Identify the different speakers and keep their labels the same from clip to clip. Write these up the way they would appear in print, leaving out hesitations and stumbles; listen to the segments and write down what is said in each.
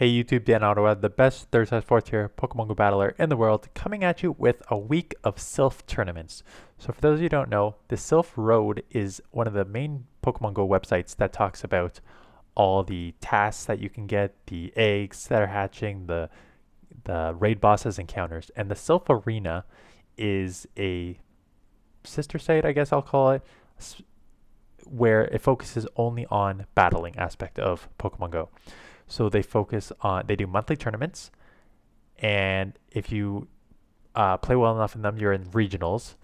Speaker 1: Hey YouTube, Dan Ottawa, the best third slash fourth tier Pokemon Go battler in the world, coming at you with a week of Silph tournaments. So for those of you who don't know, the Silph Road is one of the main Pokemon Go websites that talks about all the tasks that you can get, the eggs that are hatching, the raid bosses and counters. And the Silph Arena is a sister site, I guess I'll call it, where it focuses only on battling aspect of Pokemon Go. So they do monthly tournaments, and if you play well enough in them, you're in regionals.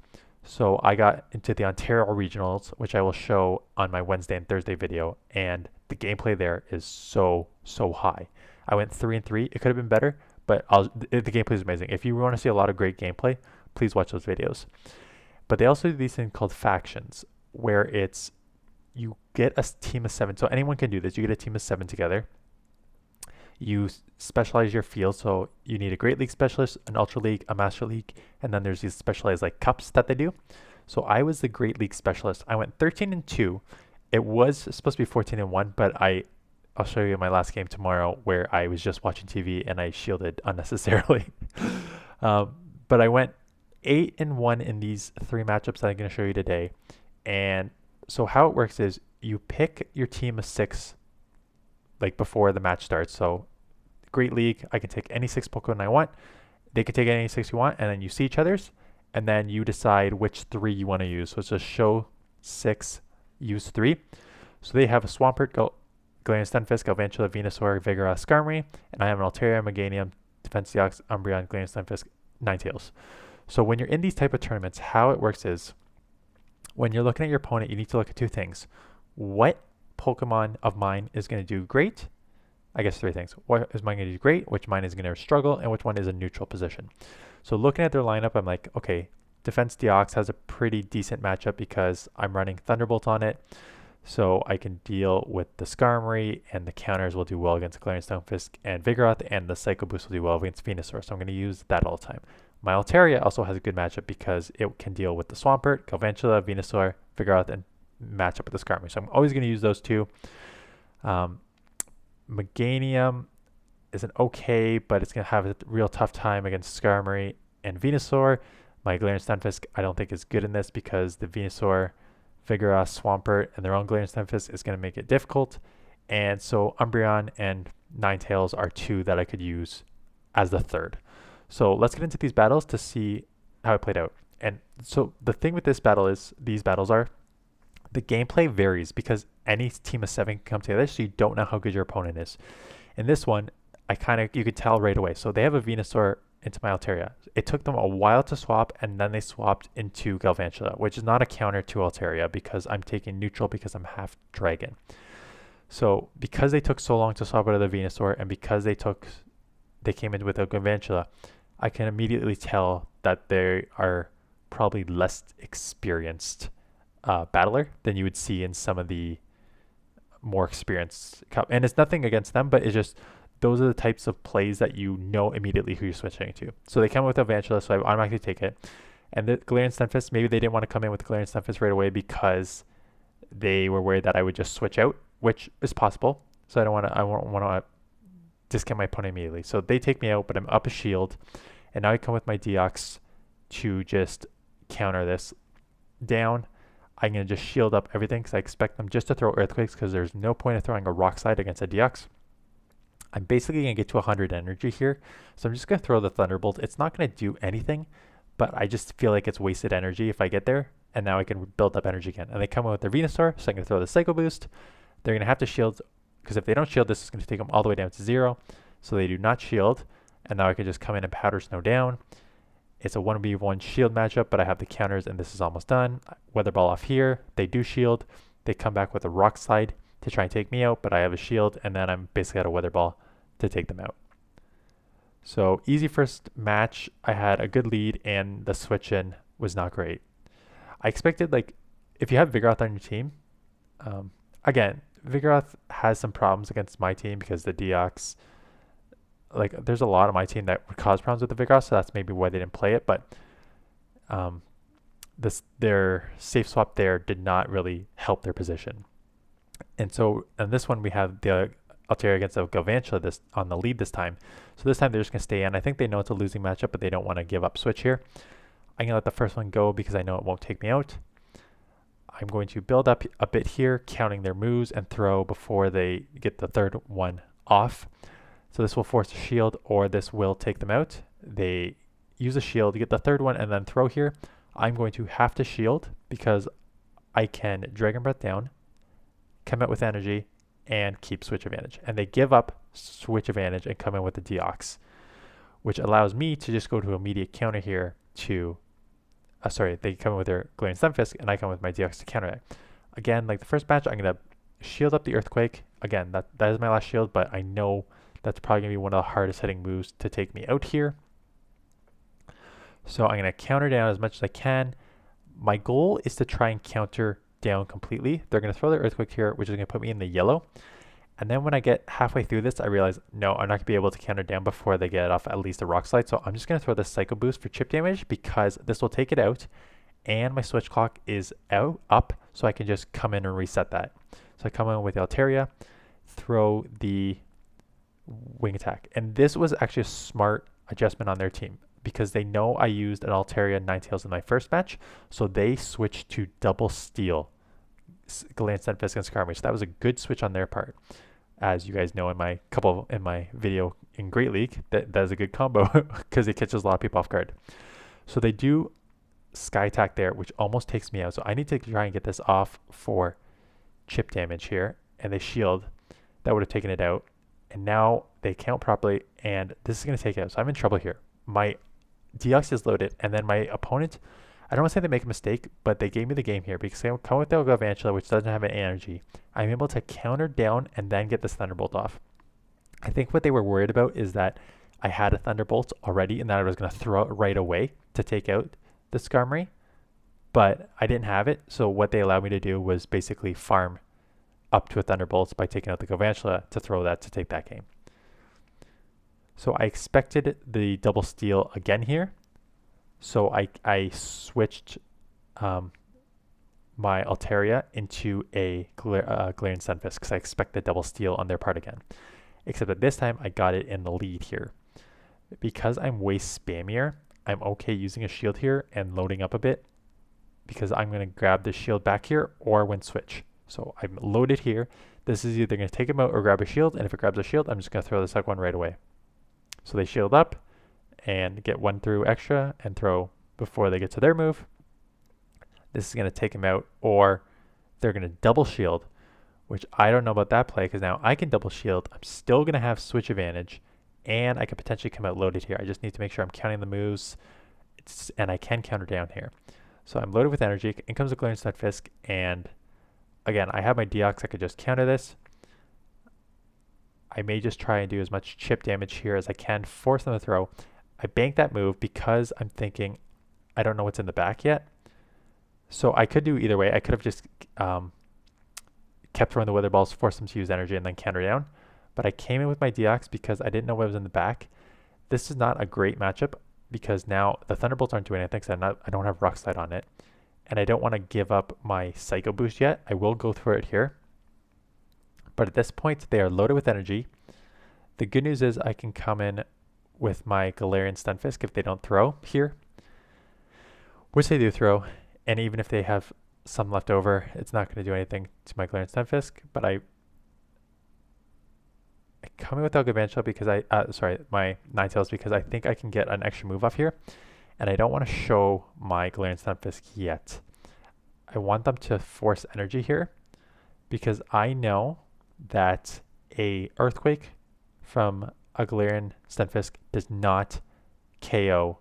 Speaker 1: So I got into the Ontario regionals, which I will show on my Wednesday and Thursday video, and the gameplay there is so high. I went 3-3. It could have been better, but the gameplay is amazing. If you want to see a lot of great gameplay, please watch those videos. But they also do these things called factions, where it's you get a team of 7. So anyone can do this. You get a team of 7 together. You specialize your field, so you need a Great League specialist, an Ultra League, a Master League, and then there's these specialized like cups that they do. So I was the Great League specialist. I went 13-2. It was supposed to be 14-1, but I'll show you my last game tomorrow where I was just watching TV and I shielded unnecessarily. But I went 8-1 in these 3 matchups that I'm going to show you today. And so how it works is you pick your team of 6 like before the match starts. So Great League, I can take any 6 Pokemon I want. They can take any 6 you want, and then you see each other's, and then you decide which 3 you want to use. So it's just show 6, use 3. So they have a Swampert, Galarian Stunfisk, Galvantula, Venusaur, Vigoroth, Skarmory, and I have an Altaria, Meganium, Defense Deox, Umbreon, Galarian Stunfisk, Ninetales. So when you're in these type of tournaments, how it works is when you're looking at your opponent, you need to look at 2 things. What Pokemon of mine is going to do great? I guess 3 things. What is mine going to do great? Which mine is going to struggle? And which one is a neutral position? So looking at their lineup, I'm like, okay, Defense Deox has a pretty decent matchup because I'm running Thunderbolt on it. So I can deal with the Skarmory, and the counters will do well against Galarian Stunfisk and Vigoroth, and the Psycho Boost will do well against Venusaur. So I'm going to use that all the time. My Altaria also has a good matchup because it can deal with the Swampert, Galvantula, Venusaur, Vigoroth, and match up with the Skarmory. So I'm always going to use those 2. Meganium is an okay, but it's going to have a real tough time against Skarmory and Venusaur. My Galarian Stunfisk I don't think is good in this because the Venusaur, Vigoroth, Swampert, and their own Galarian Stunfisk is going to make it difficult. And so Umbreon and Ninetales are 2 that I could use as the 3rd. So let's get into these battles to see how it played out. And so the thing with this battle is, these battles are, the gameplay varies because any team of 7 can come together, so you don't know how good your opponent is. In this one, you could tell right away. So they have a Venusaur into my Altaria. It took them a while to swap, and then they swapped into Galvantula, which is not a counter to Altaria because I'm taking neutral because I'm half dragon. So because they took so long to swap out of the Venusaur, and because they came in with a Galvantula, I can immediately tell that they are probably less experienced battler than you would see in some of the more experienced cup. And it's nothing against them, but it's just those are the types of plays that you know immediately who you're switching to. So they come with Avantula, so I automatically take it. And the Galarian Stunfisk, maybe they didn't want to come in with the Galarian Stunfisk right away because they were worried that I would just switch out, which is possible. So I don't want to discount my opponent immediately. So they take me out, but I'm up a shield, and now I come with my Deox to just counter this down. I'm going to just shield up everything because I expect them just to throw Earthquakes because there's no point of throwing a Rock Slide against a Deox. I'm basically going to get to 100 energy here, so I'm just going to throw the Thunderbolt. It's not going to do anything, but I just feel like it's wasted energy if I get there, and now I can build up energy again. And they come in with their Venusaur, so I'm going to throw the Psycho Boost. They're going to have to shield because if they don't shield, this is going to take them all the way down to 0. So they do not shield, and now I can just come in and Powder Snow down. It's a 1v1 shield matchup, but I have the counters, and this is almost done. Weather Ball off here. They do shield. They come back with a Rock Slide to try and take me out, but I have a shield, and then I'm basically at a Weather Ball to take them out. So easy first match. I had a good lead, and the switch in was not great. I expected, like, if you have Vigoroth on your team, again, Vigoroth has some problems against my team because the Deox, like, there's a lot of my team that would cause problems with the Vigoroth, so that's maybe why they didn't play it. But their safe swap there did not really help their position. And so in this one, we have the Altaria against a Galvantula this on the lead this time. So this time they're just going to stay in. I think they know it's a losing matchup, but they don't want to give up switch here. I'm going to let the first one go because I know it won't take me out. I'm going to build up a bit here, counting their moves, and throw before they get the third one off. So this will force a shield, or this will take them out. They use a shield to get the third one and then throw here. I'm going to have to shield because I can Dragon Breath down, come out with energy, and keep switch advantage. And they give up switch advantage and come in with the Deox, which allows me to just go to immediate counter here to, they come in with their Glaring Stunfisk, and I come with my Deox to counter it. Again, like the first match, I'm going to shield up the Earthquake. Again, that is my last shield, but I know that's probably going to be one of the hardest hitting moves to take me out here. So I'm going to counter down as much as I can. My goal is to try and counter down completely. They're going to throw their Earthquake here, which is going to put me in the yellow. And then when I get halfway through this, I realize, no, I'm not going to be able to counter down before they get off at least a Rock Slide. So I'm just going to throw this Psycho Boost for chip damage because this will take it out. And my switch clock is up, so I can just come in and reset that. So I come in with the Altaria, throw the Wing Attack. And this was actually a smart adjustment on their team because they know I used an Altaria Ninetales in my first match. So they switched to double steal Galarian Stunfisk and Skarmory. So that was a good switch on their part. As you guys know in my video in Great League, that is a good combo because it catches a lot of people off guard. So they do Sky Attack there, which almost takes me out. So I need to try and get this off for chip damage here. And they shield. That would have taken it out. And now they count properly, and this is going to take it out. So I'm in trouble here. My Deox is loaded, and then my opponent, I don't want to say they make a mistake, but they gave me the game here because they come with the Galvantula, which doesn't have an energy. I'm able to counter down and then get this Thunderbolt off. I think what they were worried about is that I had a Thunderbolt already and that I was going to throw it right away to take out the Skarmory, but I didn't have it. So what they allowed me to do was basically farm up to a Thunderbolt by taking out the Galvantula to throw that to take that game. So I expected the double steal again here. So I switched my Altaria into a Galarian Stunfisk because I expected double steal on their part again. Except that this time I got it in the lead here. Because I'm way spammier, I'm okay using a shield here and loading up a bit because I'm going to grab the shield back here or when switch. So I'm loaded here. This is either going to take him out or grab a shield, and if it grabs a shield, I'm just going to throw the second one right away. So they shield up and get one through extra and throw before they get to their move. This is going to take him out, or they're going to double shield, which I don't know about that play because now I can double shield. I'm still going to have switch advantage, and I could potentially come out loaded here. I just need to make sure I'm counting the moves, and I can counter down here. So I'm loaded with energy. In comes the Galarian Stunfisk, and again, I have my Deox. I could just counter this. I may just try and do as much chip damage here as I can, force them to throw. I bank that move because I'm thinking I don't know what's in the back yet. So I could do either way. I could have just kept throwing the Weather Balls, force them to use energy, and then counter down. But I came in with my Deox because I didn't know what was in the back. This is not a great matchup because now the Thunderbolts aren't doing anything because I don't have Rock Slide on it. And I don't want to give up my Psycho Boost yet. I will go through it here. But at this point, they are loaded with energy. The good news is I can come in with my Galarian Stunfisk if they don't throw here, which they do throw. And even if they have some left over, it's not going to do anything to my Galarian Stunfisk. But I come in with Galvantula because my Ninetales because I think I can get an extra move off here. And I don't want to show my Galarian Stunfisk yet. I want them to force energy here because I know that a Earthquake from a Galarian Stunfisk does not KO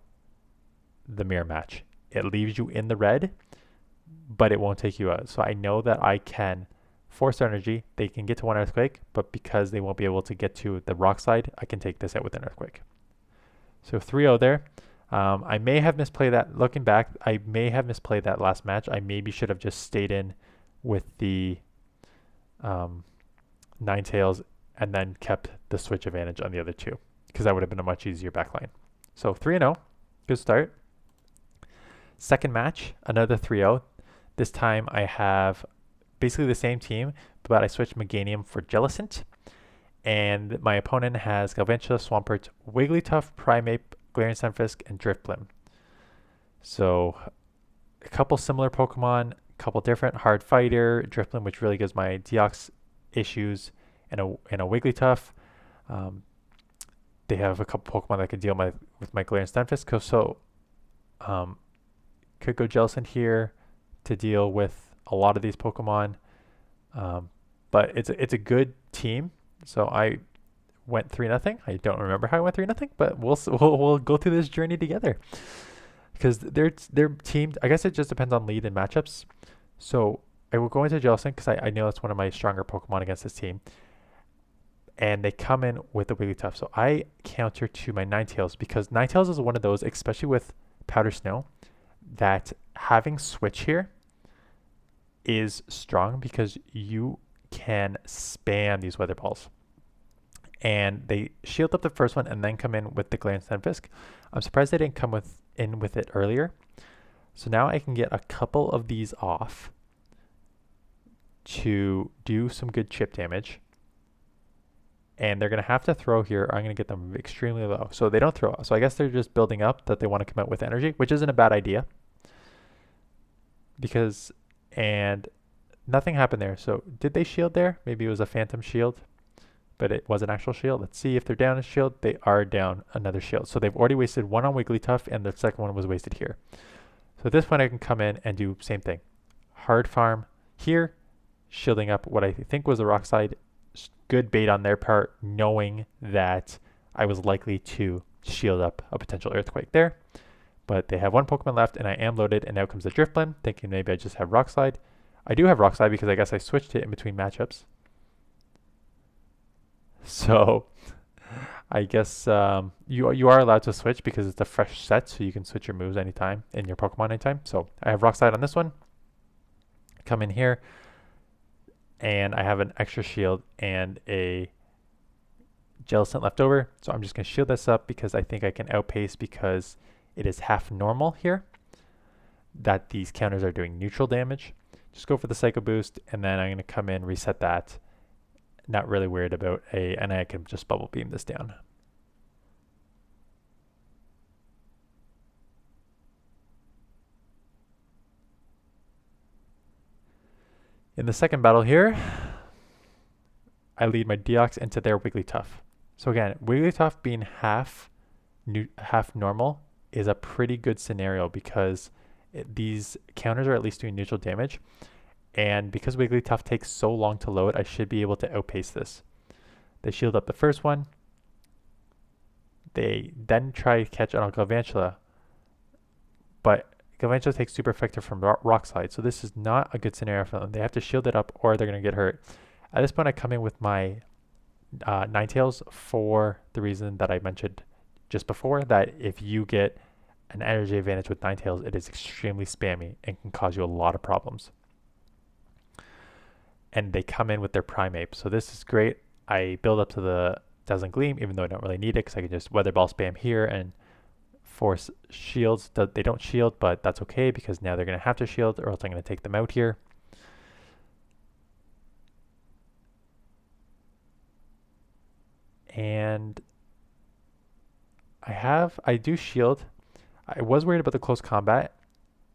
Speaker 1: the mirror match. It leaves you in the red, but it won't take you out. So I know that I can force their energy. They can get to one Earthquake, but because they won't be able to get to the Rock Slide, I can take this out with an Earthquake. So 3-0 there. I may have misplayed that. Looking back, I may have misplayed that last match. I maybe should have just stayed in with the Ninetales and then kept the switch advantage on the other two because that would have been a much easier backline. So 3-0, good start. Second match, another 3-0. This time I have basically the same team, but I switched Meganium for Jellicent. And my opponent has Galvantula, Swampert, Wigglytuff, Primeape, Galarian Stunfisk, and Drifblim. So a couple similar Pokemon, a couple different. Hard Fighter, Drifblim, which really gives my Deox issues, and a Wigglytuff. Um, they have a couple Pokemon that can deal with my Galarian Stunfisk. So could go Jellicent here to deal with a lot of these Pokemon. But it's a good team. So I went 3-0. I don't remember how I went 3-0, but we'll go through this journey together. Because they're teamed. I guess it just depends on lead and matchups. So I will go into Jellicent because I know it's one of my stronger Pokemon against this team. And they come in with the Wigglytuff. So I counter to my Ninetales because Ninetales is one of those, especially with Powder Snow, that having Switch here is strong because you can spam these Weather Balls. And they shield up the first one and then come in with the Galarian Stunfisk. I'm surprised they didn't come in with it earlier. So now I can get a couple of these off to do some good chip damage. And they're going to have to throw here, or I'm going to get them extremely low. So they don't throw. So I guess they're just building up that they want to come out with energy, which isn't a bad idea. And nothing happened there. So did they shield there? Maybe it was a phantom shield, but it was an actual shield. Let's see if they're down a shield. They are down another shield. So they've already wasted one on Wigglytuff, and the second one was wasted here. So at this point, I can come in and do same thing. Hard farm here, shielding up what I think was a Rock Slide. Good bait on their part, knowing that I was likely to shield up a potential Earthquake there. But they have one Pokemon left, and I am loaded, and now comes the Drifblim, thinking maybe I just have Rock Slide. I do have Rock Slide because I guess I switched it in between matchups. So I guess you are allowed to switch because it's a fresh set, so you can switch your moves anytime in your Pokemon anytime. So I have Rock Slide on this one. Come in here. And I have an extra shield and a Jellicent left over. So I'm just going to shield this up because I think I can outpace because it is half normal here that these counters are doing neutral damage. Just go for the Psycho Boost, and then I'm going to come in, reset that. Not really worried about and I can just Bubble Beam this down. In the second battle here, I lead my Deox into their Wigglytuff. So again, Wigglytuff being half normal is a pretty good scenario because these counters are at least doing neutral damage. And because Wigglytuff takes so long to load, I should be able to outpace this. They shield up the first one. They then try to catch on a Galvantula, but Galvantula takes super effective from Rock Slide, so this is not a good scenario for them. They have to shield it up or they're going to get hurt. At this point, I come in with my Ninetales for the reason that I mentioned just before, that if you get an energy advantage with Ninetales, it is extremely spammy and can cause you a lot of problems. And they come in with their Primeape, so this is great. I build up to the Dazzling Gleam, even though I don't really need it because I can just Weather Ball spam here and force shields. They don't shield, but that's okay because now they're going to have to shield or else I'm going to take them out here. And I do shield. I was worried about the close combat,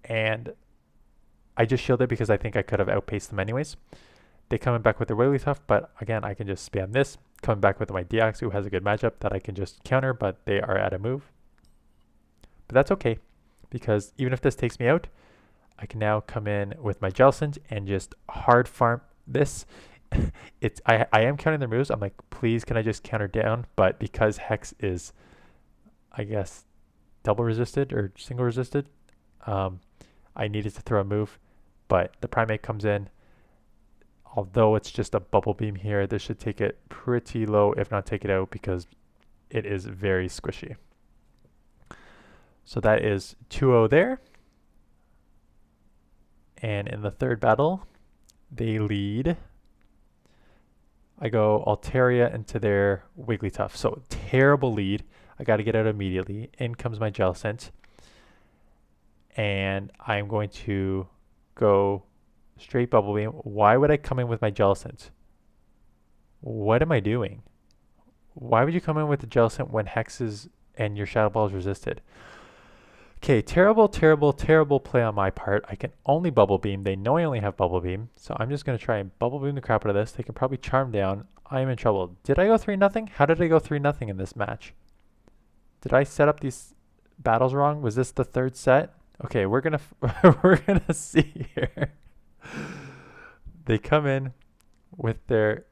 Speaker 1: and I just shielded because I think I could have outpaced them anyways. They coming back with their Wigglytuff, but again, I can just spam this. Coming back with my Deox, who has a good matchup that I can just counter, but they are at a move. But that's okay, because even if this takes me out, I can now come in with my Jellicent and just hard farm this. I am counting their moves. I'm like, please, can I just counter down? But because Hex is, I guess, double resisted or single resisted, I needed to throw a move. But the Primeape comes in. Although it's just a Bubble Beam here, this should take it pretty low, if not take it out, because it is very squishy. So that is 2-0 there. And in the third battle, they lead. I go Altaria into their Wigglytuff. So terrible lead. I got to get out immediately. In comes my Jellicent. And I'm going to go straight Bubble Beam. Why would I come in with my Jellicent? What am I doing? Why would you come in with the Jellicent when Hexes and your Shadow Ball is resisted? Okay, terrible, terrible, terrible play on my part. I can only Bubble Beam. They know I only have Bubble Beam, so I'm just going to try and Bubble Beam the crap out of this. They can probably Charm down. I am in trouble. Did I go 3-0? How did I go 3-0 in this match? Did I set up these battles wrong? Was this the third set? Okay, we're gonna we're gonna see here. They come in with their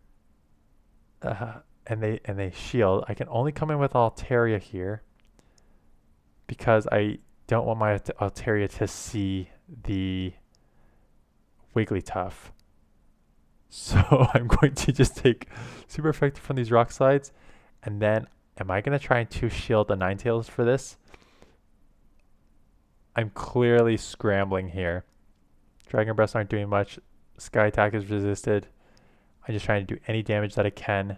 Speaker 1: and they shield. I can only come in with Altaria here because I don't want my Altaria to see the Wigglytuff. So I'm going to just take super effective from these rock slides, and then am I gonna try and two shield the Ninetales for this? I'm clearly scrambling here. Dragon Breaths aren't doing much. Sky Attack is resisted. I'm just trying to do any damage that I can.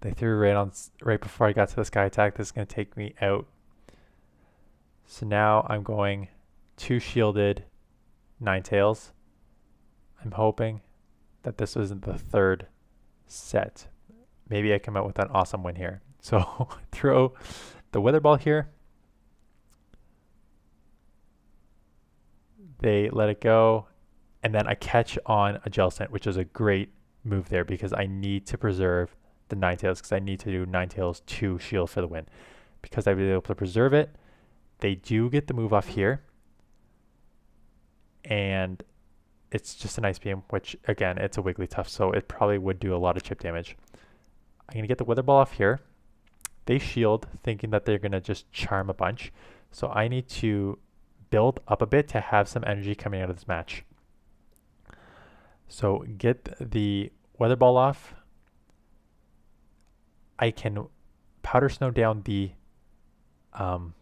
Speaker 1: They threw right before I got to the Sky Attack. This is going to take me out. So now I'm going 2 shielded Ninetales. I'm hoping that this isn't the third set. Maybe I come out with an awesome win here. So throw the Weather Ball here. They let it go, and then I catch on a Jellicent, which is a great move there because I need to preserve the Ninetales because I need to do Ninetales 2 shield for the win. Because I was able to preserve it, they do get the move off here, and it's just an Ice Beam, which again, it's a Wigglytuff, so it probably would do a lot of chip damage. I'm going to get the Weather Ball off here. They shield, thinking that they're going to just charm a bunch, so I need to build up a bit to have some energy coming out of this match. So get the Weather Ball off. I can Powder Snow down the Galarian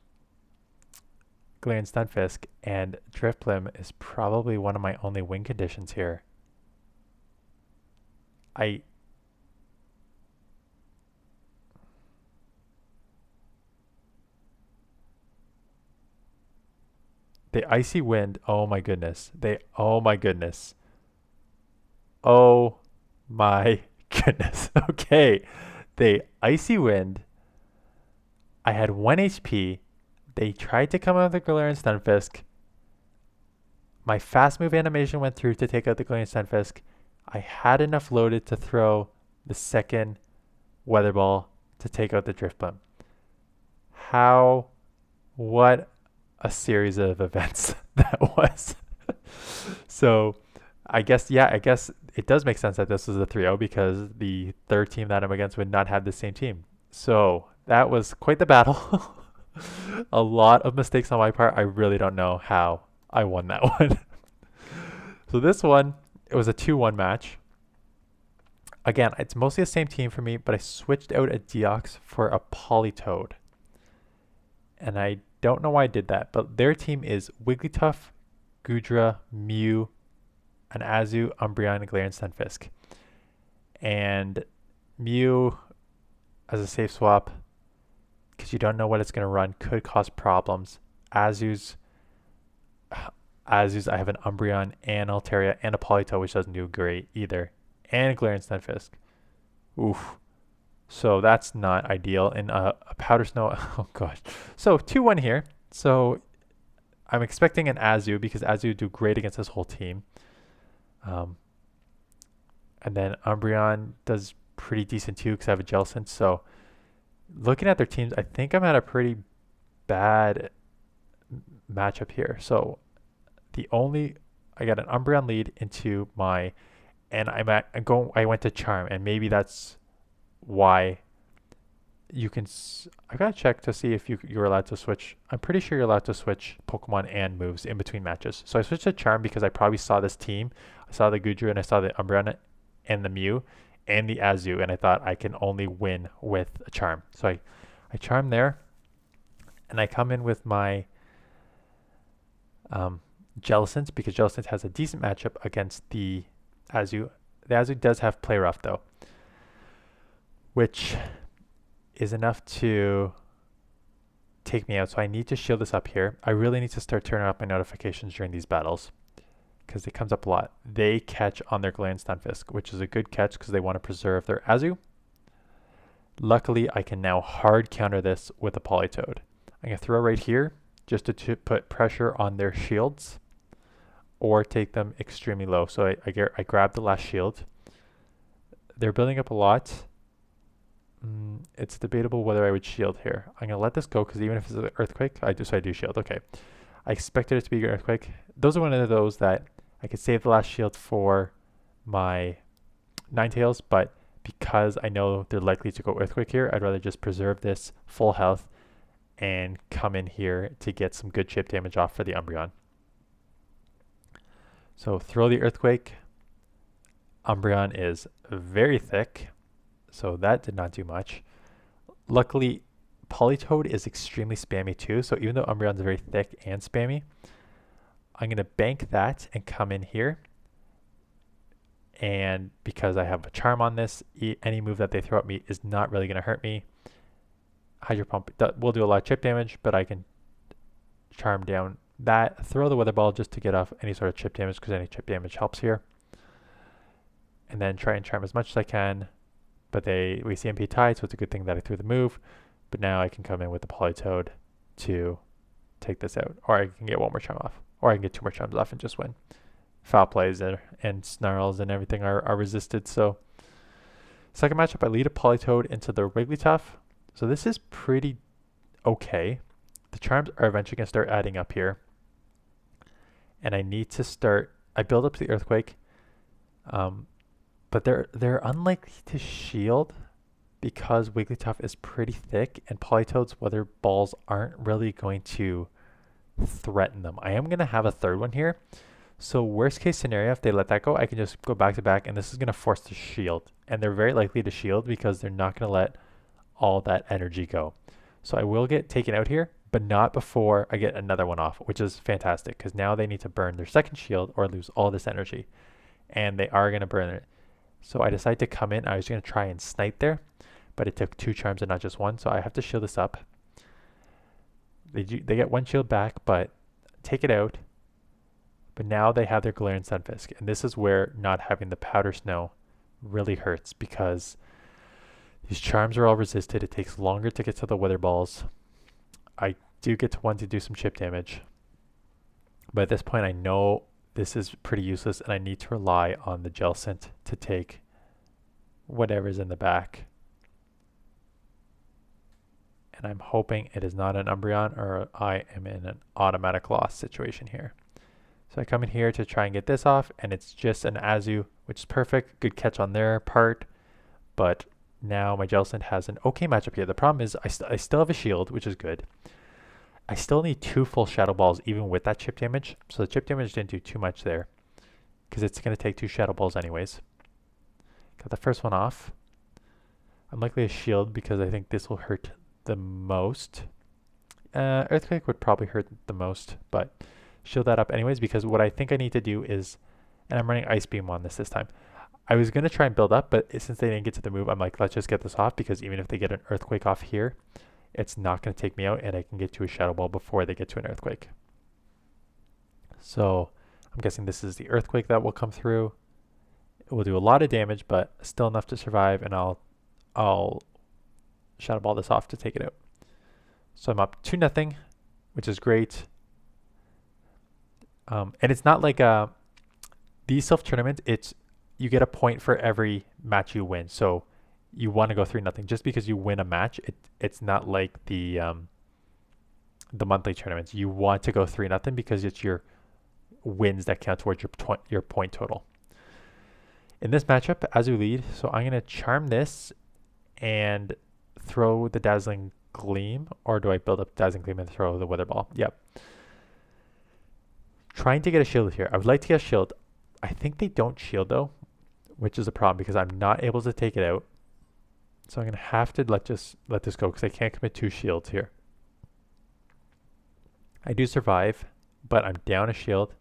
Speaker 1: Stunfisk, and Drifblim is probably one of my only win conditions here. The Icy Wind, oh my goodness. Oh my goodness. Oh my goodness. Okay. They Icy Wind. I had 1 HP. They tried to come out with the Galarian Stunfisk. My fast move animation went through to take out the Galarian Stunfisk. I had enough loaded to throw the second Weather Ball to take out the Drifblim. What a series of events that was. So I guess it does make sense that this was a 3-0 because the third team that I'm against would not have the same team. So that was quite the battle. A lot of mistakes on my part. I really don't know how I won that one. So this one, it was a 2-1 match. Again, it's mostly the same team for me, but I switched out a Deox for a Politoed. And I don't know why I did that, but their team is Wigglytuff, Goodra, Mew, an Azu, Umbreon, and Galarian Stunfisk. And Mew, as a safe swap, because you don't know what it's going to run, could cause problems. Azu's, I have an Umbreon and Altaria and a Politoed, which doesn't do great either, and a Galarian Stunfisk. Oof. So that's not ideal. And a Powder Snow, oh gosh. So 2-1 here. So I'm expecting an Azu because Azu would do great against this whole team. And then Umbreon does pretty decent too because I have a Jellicent. So looking at their teams, I think I'm at a pretty bad matchup here. So I got an Umbreon lead into my, and I went to Charm, and maybe that's why you can. I gotta check to see if you're allowed to switch. I'm pretty sure you're allowed to switch Pokemon and moves in between matches. So I switched to Charm because I probably saw this team. I saw the Goodra and I saw the Umbreon and the Mew and the Azu, and I thought I can only win with a Charm. So I Charm there, and I come in with my Jellicent because Jellicent has a decent matchup against the Azu. The Azu does have Play Rough though, which is enough to take me out. So I need to shield this up here. I really need to start turning off my notifications during these battles because it comes up a lot. They catch on their Galarian Stunfisk, which is a good catch because they want to preserve their Azu. Luckily, I can now hard counter this with a Polytoad. I'm going to throw right here just to put pressure on their shields or take them extremely low. So I grab the last shield. They're building up a lot. It's debatable whether I would shield here. I'm going to let this go because even if it's an earthquake, I do shield. Okay. I expected it to be an earthquake. Those are one of those that I could save the last shield for my Ninetales, but because I know they're likely to go earthquake here, I'd rather just preserve this full health and come in here to get some good chip damage off for the Umbreon. So throw the earthquake. Umbreon is very thick, so that did not do much. Luckily, Polytoad is extremely spammy too, so even though Umbreon's very thick and spammy, I'm going to bank that and come in here. And because I have a charm on this, any move that they throw at me is not really going to hurt me. Hydro Pump will do a lot of chip damage, but I can charm down that. Throw the Weather Ball just to get off any sort of chip damage because any chip damage helps here. And then try and charm as much as I can. But we CMP tied, so it's a good thing that I threw the move. But now I can come in with the Polytoad to take this out. Or I can get one more charm off. Or I can get two more charms off and just win. Foul plays and snarls and everything are resisted. So second matchup, I lead a Polytoad into the Wigglytuff. So this is pretty okay. The charms are eventually going to start adding up here. And I need to I build up the Earthquake. But they're unlikely to shield because Wigglytuff is pretty thick and Polytoad's Weather Balls aren't really going to threaten them. I am going to have a third one here. So worst case scenario, if they let that go, I can just go back to back and this is going to force the shield. And they're very likely to shield because they're not going to let all that energy go. So I will get taken out here, but not before I get another one off, which is fantastic because now they need to burn their second shield or lose all this energy. And they are going to burn it. So I decided to come in. I was going to try and snipe there, but it took 2 charms and not just 1. So I have to shield this up. They get 1 shield back, but take it out. But now they have their Galarian Sunfisk. And this is where not having the Powder Snow really hurts because these charms are all resisted. It takes longer to get to the Weather Balls. I do get to one to do some chip damage. But at this point, I know this is pretty useless and I need to rely on the Jellicent to take whatever's in the back. And I'm hoping it is not an Umbreon or I am in an automatic loss situation here. So I come in here to try and get this off, and it's just an Azu, which is perfect. Good catch on their part. But now my Jellicent has an okay matchup here. The problem is I still have a shield, which is good. I still need 2 full Shadow Balls even with that chip damage. So the chip damage didn't do too much there because it's going to take 2 Shadow Balls anyways. Got the first one off. I'm likely to shield because I think this will hurt the most. Earthquake would probably hurt the most, but shield that up anyways because what I think I need to do is, and I'm running Ice Beam on this time. I was going to try and build up, but since they didn't get to the move, I'm like, let's just get this off because even if they get an Earthquake off here, it's not going to take me out and I can get to a Shadow Ball before they get to an Earthquake. So I'm guessing this is the Earthquake that will come through. It will do a lot of damage, but still enough to survive, and I'll Shadow Ball this off to take it out. So I'm up 2-0, which is great. And it's not like these Silph tournaments, you get a point for every match you win. So you want to go 3-0 just because you win a match. It's not like the monthly tournaments. You want to go 3-0 because it's your wins that count towards your point total. In this matchup, Azu lead, so I'm going to charm this and throw the Dazzling Gleam, or do I build up Dazzling Gleam and throw the Weather Ball? Yep. Trying to get a shield here. I would like to get a shield. I think they don't shield though, which is a problem because I'm not able to take it out. So I'm going to have to let this go because I can't commit 2 shields here. I do survive, but I'm down a shield.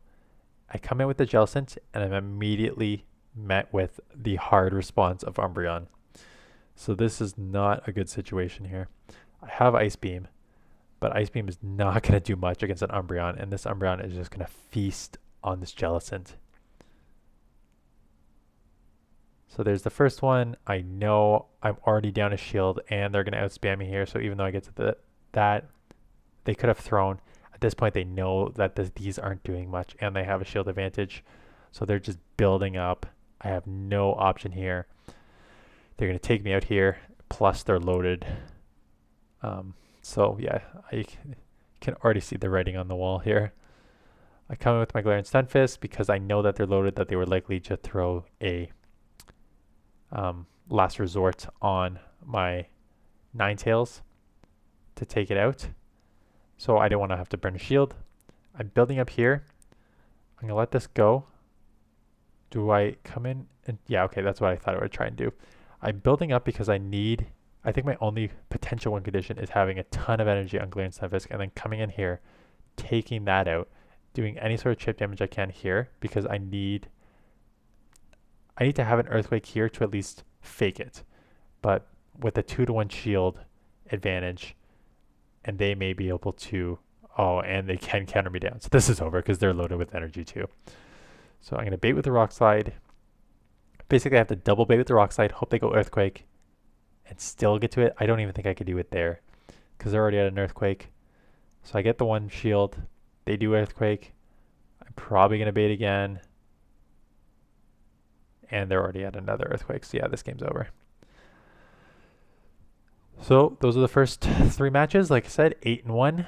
Speaker 1: I come in with the Jellicent and I'm immediately met with the hard response of Umbreon. So this is not a good situation here. I have Ice Beam, but Ice Beam is not going to do much against an Umbreon, and this Umbreon is just going to feast on this Jellicent. So there's the first one. I know I'm already down a shield and they're going to outspam me here. So even though I get to that, they could have thrown. At this point, they know that these aren't doing much and they have a shield advantage. So they're just building up. I have no option here. They're going to take me out here. Plus, they're loaded. So yeah, I can already see the writing on the wall here. I come in with my Galarian Stunfisk because I know that they're loaded, that they were likely to throw a last resort on my Ninetales to take it out. So I don't want to have to burn a shield. I'm building up here. I'm going to let this go. Do I come in? And yeah, okay, that's what I thought I would try and do. I'm building up because I think my only potential win condition is having a ton of energy on Galarian Stunfisk and then coming in here, taking that out, doing any sort of chip damage I can here because I need to have an Earthquake here to at least fake it. But with a 2-to-1 shield advantage, and they may be able to, and they can counter me down. So this is over because they're loaded with energy too. So I'm going to bait with the Rock Slide. Basically, I have to double bait with the Rock Slide, hope they go Earthquake, and still get to it. I don't even think I could do it there because they're already at an Earthquake. So I get the 1 shield. They do Earthquake. I'm probably going to bait again. And they're already at another Earthquake. So yeah, this game's over. So those are the first 3 matches. Like I said, 8-1.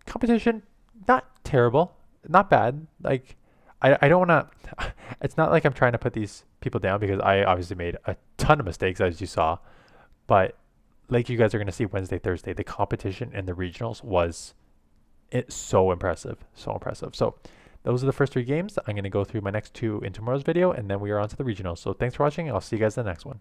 Speaker 1: Competition, not terrible. Not bad. Like, I don't want to... It's not like I'm trying to put these people down because I obviously made a ton of mistakes, as you saw. But like you guys are going to see Wednesday, Thursday, the competition in the regionals was so impressive. So impressive. So those are the first 3 games. I'm going to go through my next 2 in tomorrow's video, and then we are on to the regionals. So thanks for watching. I'll see you guys in the next one.